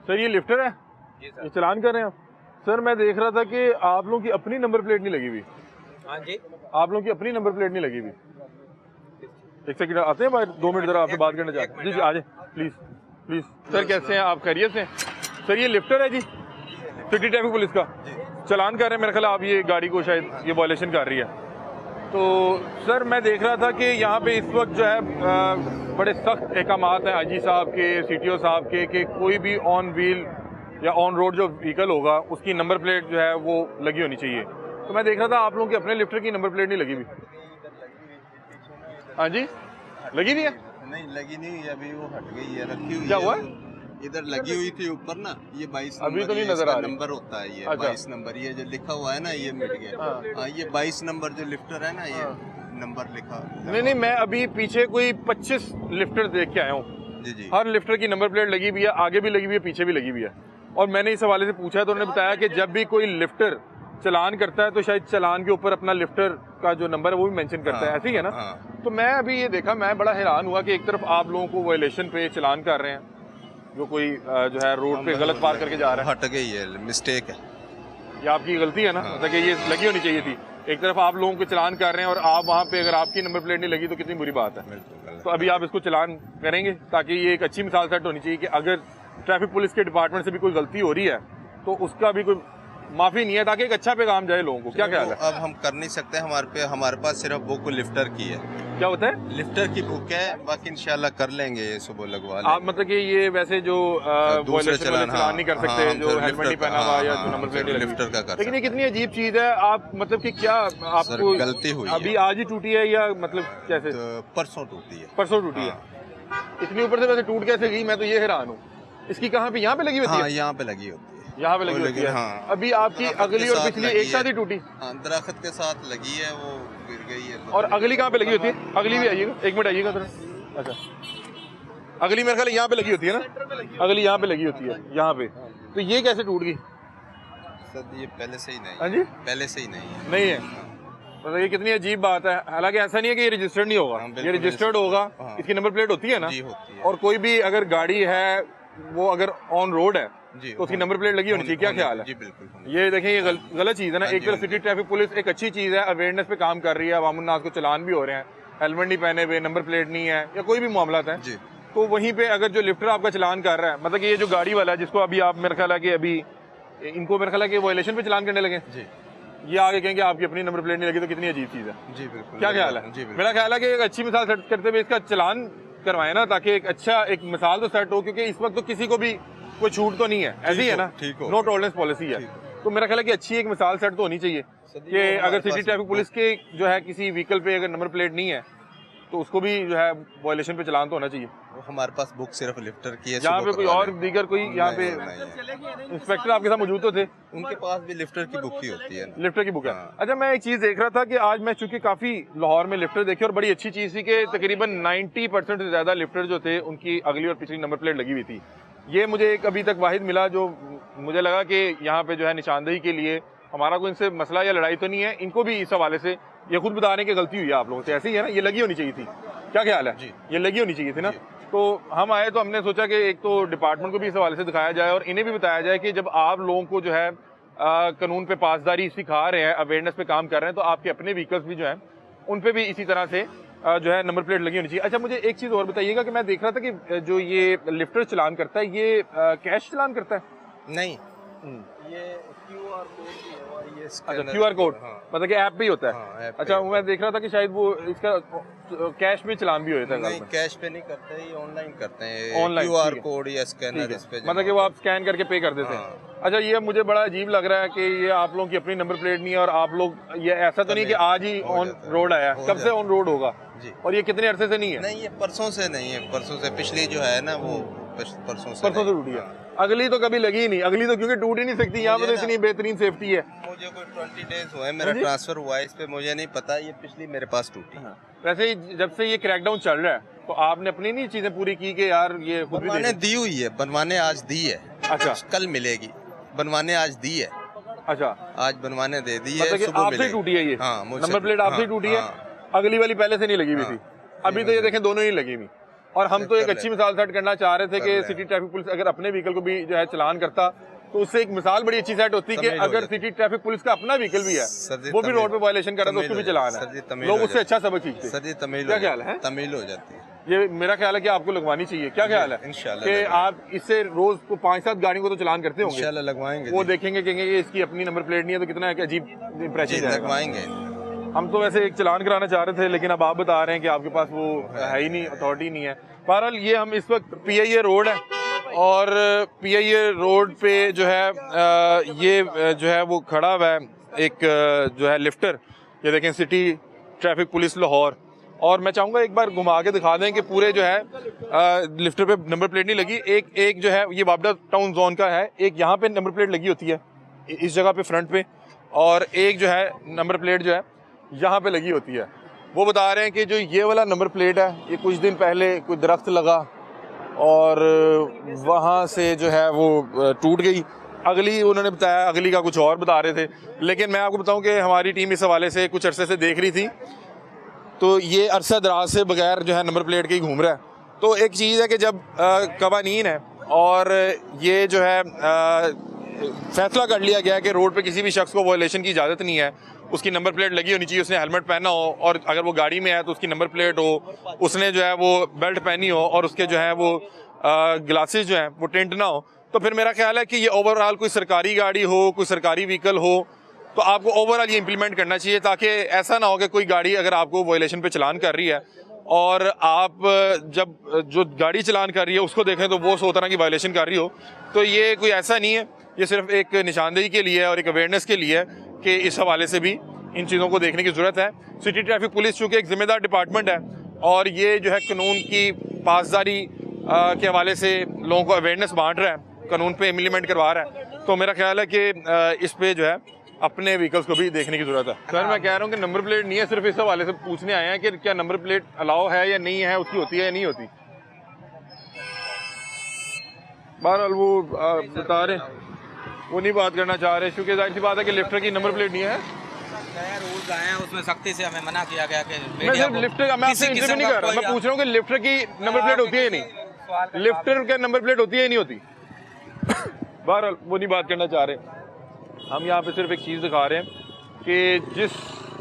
Sir ये lifter है, ये चलान कर रहे हैं आप? सर मैं देख रहा था कि आप लोगों की अपनी नंबर प्लेट नहीं लगी हुई। हाँ जी, आप लोगों की अपनी नंबर प्लेट नहीं लगी हुई। एक सेकंड आते हैं बाहर, 2 मिनट जरा आपसे बात करना चाहते हैं। जी जी आ जाए प्लीज प्लीज। सर कैसे हैं आप, खैरियत से? सर ये लिफ्टर है जी, सिटी ट्रैफिक पुलिस का चलान कर रहे हैं मेरे ख्याल आप ये गाड़ी को शायद ये वायलेशन कर रही है। तो सर मैं देख रहा था कि यहाँ पे इस वक्त जो है बड़े सख्त अहकामात हैं आईजी साहब के, सीटीओ साहब के, कि कोई भी ऑन व्हील या ऑन रोड जो व्हीकल होगा उसकी नंबर प्लेट जो है वो लगी होनी चाहिए। तो मैं देख रहा था आप लोगों के अपने लिफ्टर की नंबर प्लेट नहीं लगी हुई। हाँ जी, लगी नहीं है? नहीं लगी नहीं, अभी वो हट गई है, रखी हुई क्या है। हुआ है? इधर लगी हुई थी ऊपर ना, ये 22 अभी तो नहीं नंबर नजर आ रही। नंबर होता है ये। अच्छा। 22 नंबर ये जो लिखा हुआ है ना, ये मिट गया। हाँ, ये 22 नंबर जो लिफ्टर है ना, ये नंबर लिखा। नहीं मैं अभी पीछे कोई 25 लिफ्टर देख के आया हूँ। जी जी। हर लिफ्टर की नंबर प्लेट लगी हुई है, आगे भी लगी हुई है, पीछे भी लगी हुई है। और मैंने इस हवाले से पूछा तो उन्होंने बताया कि जब भी कोई लिफ्टर चलान करता है तो शायद चलान के ऊपर अपना लिफ्टर का जो नंबर है वो भी मेंशन करता है, ऐसे ही है ना? तो मैं अभी ये देखा, मैं बड़ा हैरान हुआ कि एक तरफ आप लोगों को वायलेशन पे चलान कर रहे हैं, जो कोई जो है रोड पे गलत पार करके जा रहा है। हट गई है, मिस्टेक है, ये आपकी गलती है ना, मतलब कि ये लगी होनी चाहिए थी। एक तरफ आप लोगों को चलान कर रहे हैं और आप वहाँ पे अगर आपकी नंबर प्लेट नहीं लगी तो कितनी बुरी बात है। तो अभी आप इसको चलान करेंगे ताकि ये एक अच्छी मिसाल सेट होनी चाहिए कि अगर ट्रैफिक पुलिस के डिपार्टमेंट से भी कोई गलती हो रही है तो उसका भी कोई माफी नहीं है, ताकि एक अच्छा पैगाम जाए लोगों को। क्या ख्याल है? अब हम कर नहीं सकते, हमारे पास सिर्फ बुक लिफ्टर की है। क्या होता है? लिफ्टर की बुक है, बाकी इंशाल्लाह कर लेंगे, ये सुबह लगवा लेंगे। आप मतलब कि ये वैसे जो दूसरे चलान नहीं कर सकते, जो हेलमेट नहीं पहना हुआ या जो नंबर प्लेट नहीं लगी, लिफ्टर का कर। लेकिन ये कितनी अजीब चीज है। आप मतलब कि क्या आपको गलती हुई अभी आज ही टूटी है या मतलब कैसे? परसों टूटी है। परसों टूटी है? इतनी ऊपर से वैसे टूट कैसे गई, मैं तो ये हैरान हूँ। इसकी कहाँ पे, यहाँ पे लगी होती है? यहाँ पे लगी होती है, यहाँ पे लगी होती है। हाँ। अभी आपकी अगली और पिछली एक साथ ही टूटी? हाँ, दरख्त के साथ लगी है, वो गिर गई है। और अगली कहाँ पे लगी होती है? अगली भी आइएगा, एक मिनट आइएगा जरा। अच्छा, अगली मेरे ख्याल यहाँ पे लगी होती है ना? अगली यहाँ पे लगी होती है, यहाँ पे। तो ये कैसे टूट गई? सर ये पहले से ही नहीं। हाँ जी, पहले से ही नहीं है। नहीं है? मतलब ये कितनी अजीब बात है। हालांकि ऐसा नहीं है कि ये रजिस्टर्ड नहीं होगा, ये रजिस्टर्ड होगा। इसकी नंबर प्लेट होती है ना? जी होती है। और कोई भी अगर गाड़ी है वो अगर ऑन रोड है तो उसकी नंबर प्लेट लगी होनी चाहिए। क्या ख्याल है? जी बिल्कुल। ये देखें, ये गलत चीज़ है ना। एक तरफ सिटी ट्रैफिक पुलिस एक अच्छी चीज़ है, अवेयरनेस पे काम कर रही है, अवामुन्नास को चलान भी हो रहे हैं, हेलमेट नहीं पहने हुए, नंबर प्लेट नहीं है या कोई भी मामला है, तो वहीं पे अगर जो लिफ्टर आपका चलान कर रहा है, मतलब कि ये जो गाड़ी वाला है जिसको अभी आप मेरे ख्याल है कि अभी इनको मेरे ख्याल है कि वायलेशन पे चलान करने लगे जी, ये आगे कहेंगे आपकी अपनी नंबर प्लेट नहीं लगी, तो कितनी अजीब चीज़ है। जी बिल्कुल। क्या ख्याल है? मेरा ख्याल है कि एक अच्छी मिसाल सेट करते हुए इसका चलान करवाए ना, ताकि एक अच्छा एक मिसाल तो सेट हो, क्योंकि इस वक्त तो किसी को भी कोई छूट तो नहीं है, ऐसी है ना, नो टॉलरेंस पॉलिसी है। तो मेरा ख्याल है कि अच्छी एक मिसाल सेट तो होनी चाहिए कि अगर सिटी ट्रैफिक पुलिस के जो है किसी व्हीकल पे अगर नंबर प्लेट नहीं है तो उसको भी जो है वायलेशन पे चलान तो होना चाहिए। हमारे पास बुक सिर्फ लिफ्टर की है। यहाँ पे कोई और दीगर कोई यहाँ पे इंस्पेक्टर आपके साथ मौजूद तो थे? उनके पास भी लिफ्टर की बुक ही होती है। लिफ्टर की बुक है। अच्छा, मैं एक चीज देख रहा था कि आज मैं चूंकि काफी लाहौर में लिफ्टर देखे और बड़ी अच्छी चीज थी कि तकरीबन 90% से ज्यादा लिफ्टर जो थे उनकी अगली और पिछली नंबर प्लेट लगी हुई थी। ये मुझे एक अभी तक वाहिद मिला जो मुझे लगा कि यहाँ पे जो है निशानदेही के लिए हमारा कोई इनसे मसला या लड़ाई तो नहीं है, इनको भी इस हवाले से ये खुद बता रहे हैं कि गलती हुई है आप लोगों से, ऐसे ही है ना, ये लगी होनी चाहिए थी। क्या ख्याल है? ये लगी होनी चाहिए थी ना? तो हम आए तो हमने सोचा कि एक तो डिपार्टमेंट को भी इस हवाले से दिखाया जाए और इन्हें भी बताया जाए कि जब आप लोगों को जो है कानून पे पासदारी सिखा रहे हैं, अवेयरनेस पे काम कर रहे हैं, तो आपके अपने व्हीकल्स भी जो हैं उन पे भी इसी तरह से जो है नंबर प्लेट लगी होनी चाहिए। अच्छा, मुझे एक चीज़ और बताइएगा कि मैं देख रहा था कि जो ये लिफ्टर चलान करता है ये कैश चलान करता है? नहीं, ये QR कोड भी है और ये अच्छा, QR कोड मतलब कि ऐप भी होता है? अच्छा, मैं देख रहा था कि शायद वो इसका कैश में चलान भी होता है। नहीं, कैश पे नहीं करते, ये ऑनलाइन करते हैं, ऑनलाइन QR कोड या स्कैनर इस पे, मतलब कि वो आप स्कैन करके पे कर देते हैं। अच्छा, ये मुझे बड़ा अजीब लग रहा है कि ये आप लोगों की अपनी नंबर प्लेट नहीं है और आप लोग, ये ऐसा तो नहीं कि आज ही ऑन रोड आया, कब से ऑन रोड होगा और ये कितने अरसे से नहीं है? नहीं, ये परसों से नहीं है, परसों से पिछली जो है ना वो परसों से टूटी है। अगली तो कभी लगी ही नहीं, अगली तो क्योंकि टूट ही नहीं सकती, यहाँ पे तो इतनी बेहतरीन सेफ्टी है। मुझे कोई 20 डेज हुए मेरा ट्रांसफर हुआ है, इस पे मुझे नहीं पता, ये पिछली मेरे पास टूटी। वैसे ही जब से ये क्रैकडाउन चल रहा है तो आपने अपनी नहीं चीजें पूरी की कि यार ये बनवाने दी हुई है, बनवाने आज दी है। अच्छा, कल मिलेगी, बनवाने आज दी है। अच्छा, आज बनवाने दे दी है, मतलब आपसे टूटी है ये? नंबर प्लेट आपसे टूटी है, अगली वाली पहले से नहीं लगी हुई थी, अभी तो ये देखें दोनों ही लगी हुई। और हम तो कर एक अच्छी रहे मिसाल सेट करना चाह रहे थे कर कि रहे सिटी ट्रैफिक पुलिस अगर अपने व्हीकल को भी जो है चलान करता तो उससे एक मिसाल बड़ी अच्छी सेट होती कि तमीज़ हो अगर जाती। सिटी ट्रैफिक पुलिस का अपना व्हीकल भी है सर जी, वो भी रोड पे वायलेशन कर रहा है तो तमीज़ उसको भी हो चलाना जाती। सर जी, है, तमीज़ लोग हो उससे जाती। अच्छा सबक सीखते सर जी तमील क्या हो ख्याल जाती है? तमील हो जाती है। ये मेरा ख्याल है कि आपको लगवानी चाहिए, क्या ख्याल है इंशाल्लाह कि लगवाएंगे। आप इससे रोज को 5-7 गाड़ियों को तो चलान करते होंगे, इंशाल्लाह लगवाएंगे वो जी। देखेंगे कहेंगे कि इसकी अपनी नंबर प्लेट नहीं है तो कितना एक अजीब जी इंप्रेशन जाएगा। लगवाएंगे। हम तो वैसे एक चलान कराना चाह रहे थे लेकिन अब आप बता रहे हैं कि आपके पास वो है ही नहीं, अथॉरिटी नहीं है। बहरहाल ये हम इस वक्त PIA रोड है और PIA रोड पे जो है ये जो है वो खड़ा हुआ है एक जो है लिफ्टर, ये देखें सिटी ट्रैफिक पुलिस लाहौर। और मैं चाहूँगा एक बार घुमा के दिखा दें कि पूरे जो है लिफ्टर पे नंबर प्लेट नहीं लगी, एक जो है ये वापडा टाउन जोन का है, एक यहाँ पे नंबर प्लेट लगी होती है इस जगह पे फ्रंट पे, और एक जो है नंबर प्लेट जो है यहाँ पे लगी होती है। वो बता रहे हैं कि जो ये वाला नंबर प्लेट है ये कुछ दिन पहले कोई दरख्त लगा और वहाँ से जो है वो टूट गई। अगली उन्होंने बताया, अगली का कुछ और बता रहे थे, लेकिन मैं आपको बताऊं कि हमारी टीम इस हवाले से कुछ अरसे से देख रही थी तो ये अरसा दराज से बगैर जो है नंबर प्लेट के ही घूम रहा है। तो एक चीज़ है कि जब कवानीन है और ये जो है फैसला कर लिया गया कि रोड पे किसी भी शख्स को वायलेशन की इजाज़त नहीं है, उसकी नंबर प्लेट लगी होनी चाहिए, उसने हेलमेट पहना हो और अगर वो गाड़ी में है तो उसकी नंबर प्लेट हो, उसने जो है वो बेल्ट पहनी हो और उसके जो है वो ग्लासेस जो हैं वो टिंट ना हो, तो फिर मेरा ख्याल है कि ये ओवरऑल कोई सरकारी गाड़ी हो, कोई सरकारी व्हीकल हो तो आपको ओवरऑल ये इम्प्लीमेंट करना चाहिए ताकि ऐसा ना हो कि कोई गाड़ी अगर आपको वायलेशन पे चलान कर रही है और आप जब जो गाड़ी चलान कर रही है उसको देखें तो वो 100 तरह की वायलेशन कर रही हो। तो ये कोई ऐसा नहीं है, ये सिर्फ एक निशानदेही के लिए और एक अवेयरनेस के लिए है कि इस हवाले से भी इन चीज़ों को देखने की ज़रूरत है। सिटी ट्रैफिक पुलिस चूँकि एक जिम्मेदार डिपार्टमेंट है और ये जो है कानून की पासदारी के हवाले से लोगों को अवेयरनेस बांट रहा है, कानून पे इम्प्लीमेंट करवा रहा है, तो मेरा ख्याल है कि इस पे जो है अपने व्हीकल्स को भी देखने की जरूरत है। सर मैं कह रहा हूँ कि नंबर प्लेट नहीं है, सिर्फ इस हवाले से पूछने आए हैं कि क्या नंबर प्लेट अलाउ है या नहीं है, उसकी होती है या नहीं होती। बहरहाल वो बता रहे, वो नहीं बात करना चाह रहे क्योंकि जाहिर सी बात है कि लिफ्टर की नंबर प्लेट नहीं है। रूल्स आए हैं उसमें सख्ती से हमें मना किया गया कि मैं सिर्फ लिफ्टर, मैं आपसे इंटरव्यू नहीं कर रहा, मैं पूछ रहा हूँ कि लिफ्टर की नंबर प्लेट होती है या नहीं, लिफ्टर का नंबर प्लेट होती है या नहीं होती। बहरहाल वो नहीं बात करना चाह रहे। हम यहाँ पे सिर्फ एक चीज़ दिखा रहे हैं कि जिस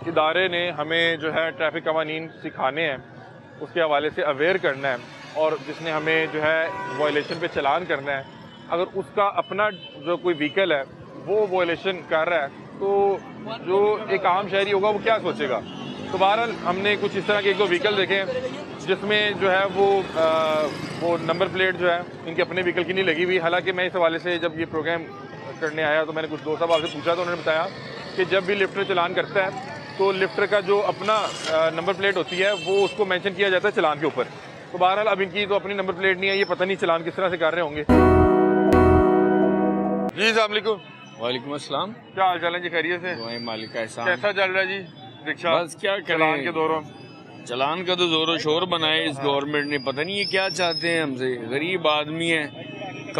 इदारे ने हमें जो है ट्रैफिक कवानीन सिखाने हैं उसके हवाले से अवेयर करना है और जिसने हमें जो है वायलेशन पे चलान करना है, अगर उसका अपना जो कोई व्हीकल है वो वायलेशन कर रहा है तो जो एक आम शहरी होगा वो क्या सोचेगा। तो बहरहाल हमने कुछ इस तरह के एक दो व्हीकल देखे हैं जिसमें जो है वो नंबर प्लेट जो है इनके अपने व्हीकल की नहीं लगी हुई। हालांकि मैं इस हवाले से जब ये प्रोग्राम करने आया तो मैंने कुछ दोस्त साहब आपसे पूछा तो उन्होंने बताया कि जब भी लिफ्टर चलान करता है तो लिफ्टर का जो अपना नंबर प्लेट होती है वो उसको मेंशन किया जाता है चलान के ऊपर। तो बहरहाल अब इनकी तो अपनी नंबर प्लेट नहीं है, ये पता नहीं चलान किस तरह से कर रहे होंगे। जी अस्सलाम वालेकुम। वालेकुम अस्सलाम। क्या हाल चाल है जी, खैरियत से? वही मालिक का एहसान। कैसा चल रहा है जी रिक्शा? बस क्या चलान करें, के दौरों चलान का तो जोरों शोर बनाए इस गवर्नमेंट ने, पता नहीं ये क्या चाहते हैं हमसे। गरीब आदमी है,